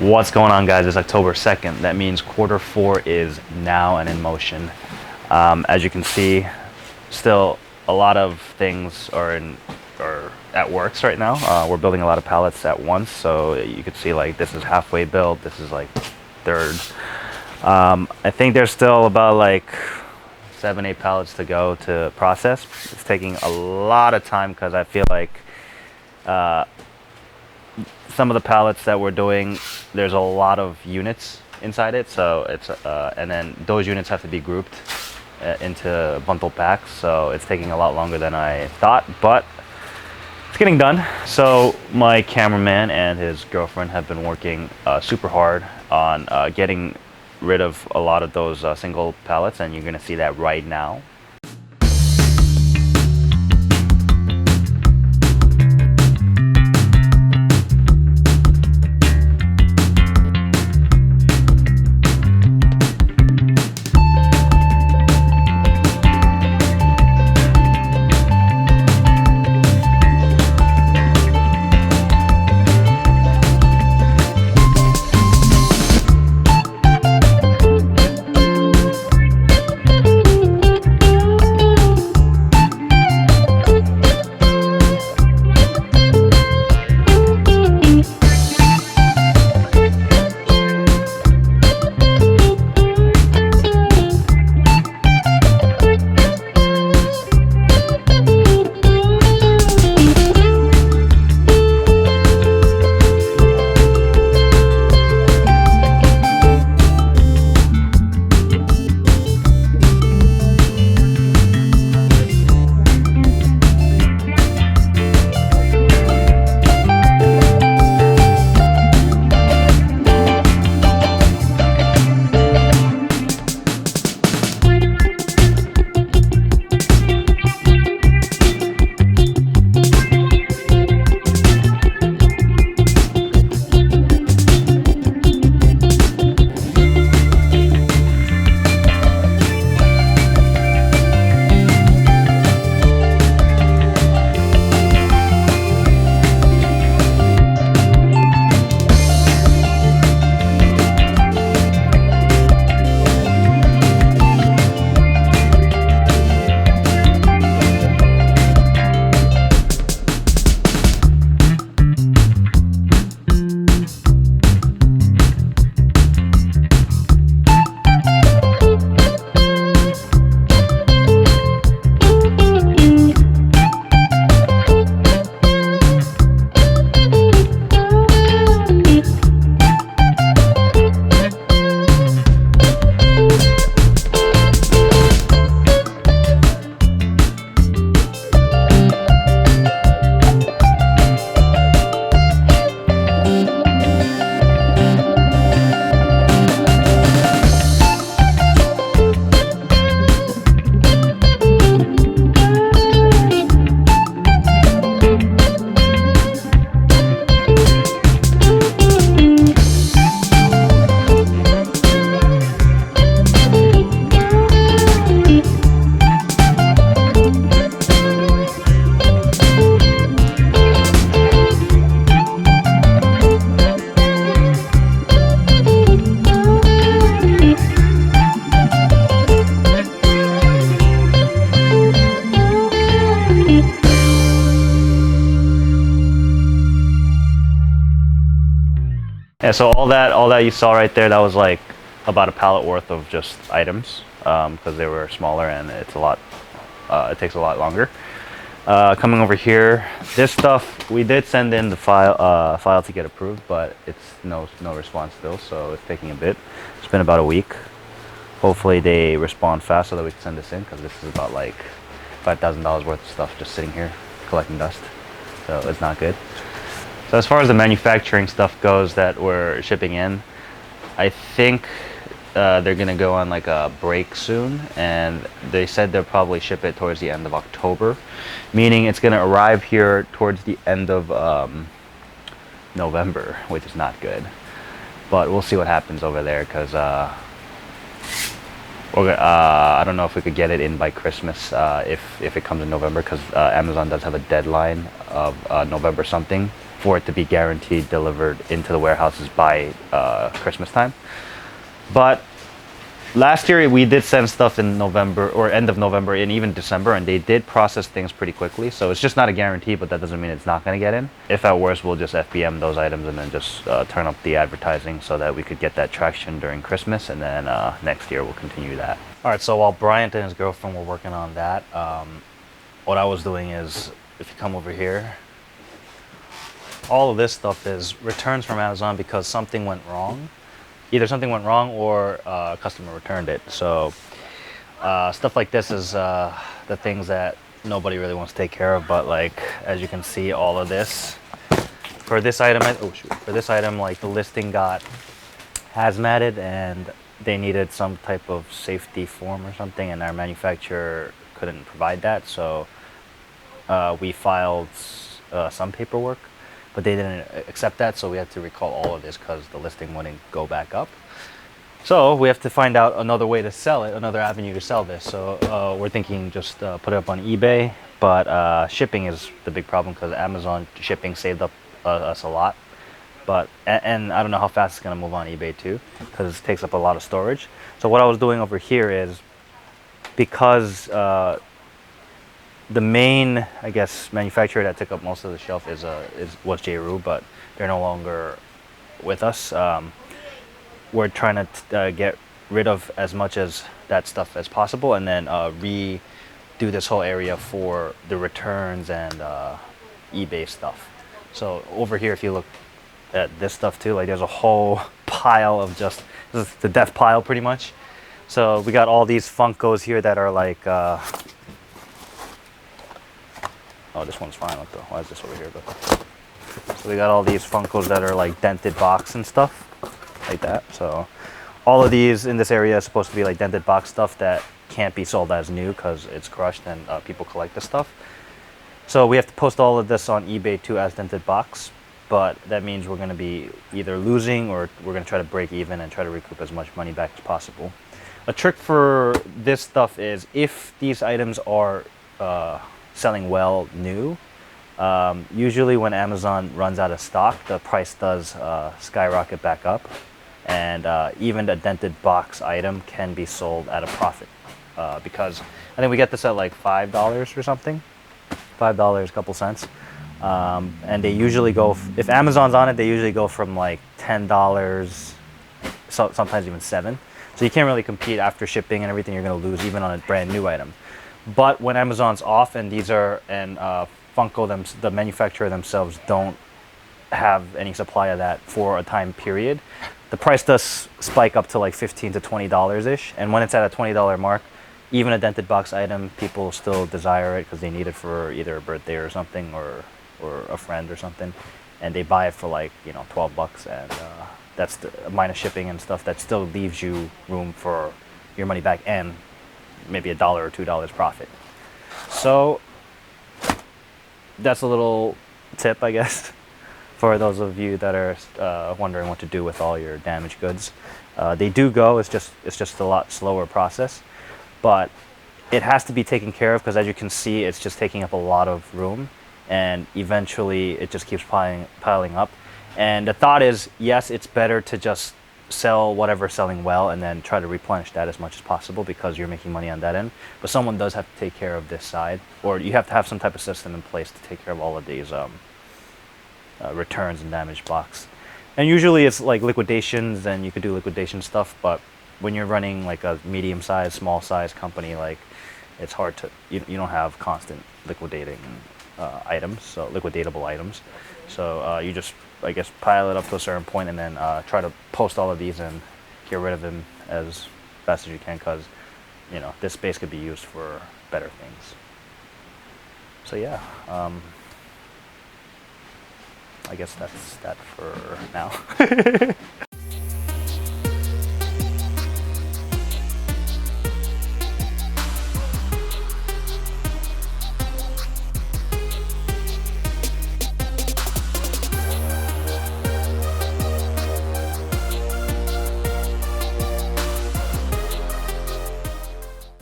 What's going on, guys? It's October 2nd. That means quarter four is now and in motion. As you can see, still a lot of things are at works right now. We're building a lot of pallets at once, so you could see like this is halfway built, this is like third. I think there's still about like 7-8 pallets to go to process. It's taking a lot of time because I feel like some of the pallets that we're doing, there's a lot of units inside it, so it's and then those units have to be grouped into bundle packs, so it's taking a lot longer than I thought, but it's getting done. So my cameraman and his girlfriend have been working super hard on getting rid of a lot of those single pallets, and you're gonna see that right now. Yeah, so all that you saw right there, that was like about a pallet worth of just items, because they were smaller and it's a lot. It takes a lot longer. Coming over here, this stuff we did send in the file to get approved, but it's no response still, so it's taking a bit. It's been about a week. Hopefully they respond fast so that we can send this in, because this is about like $5,000 worth of stuff just sitting here collecting dust, so it's not good. So as far as the manufacturing stuff goes that we're shipping in, I think they're gonna go on like a break soon, and they said they'll probably ship it towards the end of October, meaning it's gonna arrive here towards the end of November, which is not good. But we'll see what happens over there, because I don't know if we could get it in by Christmas if it comes in November, because Amazon does have a deadline of November something for it to be guaranteed delivered into the warehouses by Christmas time. But last year we did send stuff in November or end of November and even December, and they did process things pretty quickly. So it's just not a guarantee, but that doesn't mean it's not going to get in. If at worst, we'll just FBM those items and then just turn up the advertising so that we could get that traction during Christmas, and then next year we'll continue that. All right, so while Bryant and his girlfriend were working on that, what I was doing is, if you come over here, all of this stuff is returns from Amazon because something went wrong. Either something went wrong or a customer returned it. So stuff like this is the things that nobody really wants to take care of. But like, as you can see, all of this for this item, for this item, like the listing got hazmated and they needed some type of safety form or something, and our manufacturer couldn't provide that. So we filed some paperwork, but they didn't accept that, so we had to recall all of this because the listing wouldn't go back up. So we have to find out another way to sell it, another avenue to sell this. So we're thinking just put it up on eBay, but shipping is the big problem because Amazon shipping saved up us a lot. But and I don't know how fast it's gonna move on eBay too, because it takes up a lot of storage. So what I was doing over here is, because the main, I guess, manufacturer that took up most of the shelf was J.Rue, but they're no longer with us. We're trying to get rid of as much as that stuff as possible, and then redo this whole area for the returns and eBay stuff. So over here, if you look at this stuff too, like there's a whole pile of just, this is the death pile pretty much. So we got all these Funkos here that are like, oh, this one's fine. What the? Why is this over here? So we got all these Funkos that are like dented box and stuff like that. So all of these in this area is supposed to be like dented box stuff that can't be sold as new because it's crushed and people collect the stuff. So we have to post all of this on eBay too as dented box, but that means we're going to be either losing or we're going to try to break even and try to recoup as much money back as possible. A trick for this stuff is, if these items are selling well new, usually when Amazon runs out of stock, the price does skyrocket back up, and even a dented box item can be sold at a profit, because I think we get this at like $5 or something, $5 a couple cents, and they usually go, if Amazon's on it, they usually go from like $10, sometimes even $7. So you can't really compete after shipping and everything. You're going to lose even on a brand new item. But when Amazon's off and these are, and Funko, the manufacturer themselves, don't have any supply of that for a time period, the price does spike up to like $15 to $20-ish. And when it's at a $20 mark, even a dented box item, people still desire it because they need it for either a birthday or something, or a friend or something. And they buy it for like, you know, $12, and that's the minus shipping and stuff. That still leaves you room for your money back and maybe $1 or $2 profit. So that's a little tip, I guess, for those of you that are wondering what to do with all your damaged goods. They do go. It's just a lot slower process, but it has to be taken care of because, as you can see, it's just taking up a lot of room, and eventually it just keeps piling up. And the thought is, yes, it's better to just sell whatever's selling well and then try to replenish that as much as possible because you're making money on that end. But someone does have to take care of this side, or you have to have some type of system in place to take care of all of these returns and damaged box. And usually it's like liquidations, and you could do liquidation stuff, but when you're running like a medium-sized, small-sized company, like, it's hard to, you don't have constant liquidating items, so liquidatable items. So you just, I guess, pile it up to a certain point and then try to post all of these and get rid of them as fast as you can, because, you know, this space could be used for better things. So yeah, I guess that's that for now.